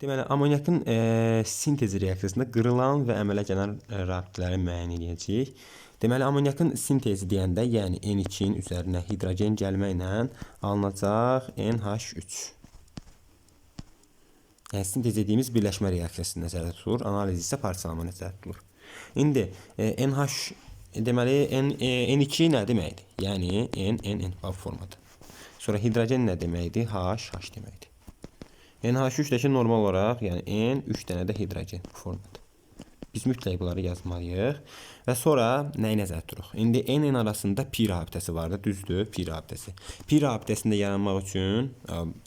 Deməli, amonyakın sintezi reaksiyasında qırılan və əmələ gələn rabitələri müəyyən edəcəyik. Deməli, amonyakın sintezi deyəndə, yəni N2-nin üzərinə hidrogen gəlməklə alınacaq NH3. Yəni, sintez dediyimiz birləşmə reaksiyası nəzərdə tutulur, analiz isə parçalama nəzərdə tutulur. İndi deməli, N2 nə deməkdir? Yəni, N formada. Sonra hidrogen nə deməkdir? H deməkdir. NH3-dəki normal olaraq, yəni N 3 dənə də hidrogen formada. Biz mütləq bunları yazmalıyıq. Və sonra nəyi nəzərdə tuturuq? İndi N arasında pi rabitəsi vardır, düzdür? Pi rabitəsi. Pi rabitəsində yaranmaq üçün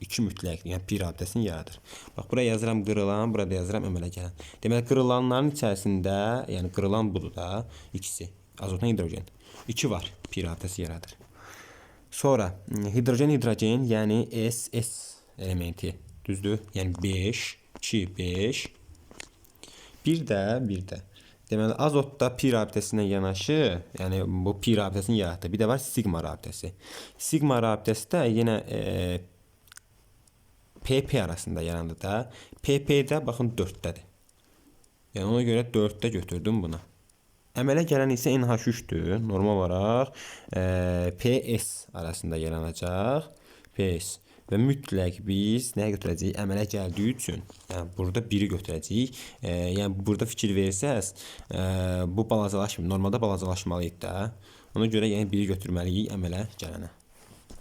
iki mütləq, yəni pi rabitəsini yaradır. Bax, buraya yazıram qırılan, burada yazıram əmələ gələn. Deməli, qırılanların içərisində, yəni qırılan budur da, ikisi, azotdan hidrogen. 2 var, pi rabitəsi yaradır. Sonra hidrogen, yəni SS elementi. Düzdür? Yəni 5, 2, 5. Bir də. Deməli, azotda pi rabitəsinə yanaşı, yəni bu pi rabitəsini yaratdı. Bir də var sigma rabitəsi. Sigma rabitəsi də yenə PP arasında yarandı da. PP-də baxın 4-dədir. Yəni ona görə 4-də götürdüm buna. Əmələ gələn isə NH3-dür. Normal olaraq PS arasında yaranacaq. PS. Və mütləq biz nəyə götürəcəyik? Əmələ gəldiyi üçün, yəni burada 1-i götürəcəyik. Yəni burada fikir versəz, bu balacalaşmır. Normalda balacalaşmalıyıq da. Ona görə yəni 1-i götürməliyik əmələ gələnə.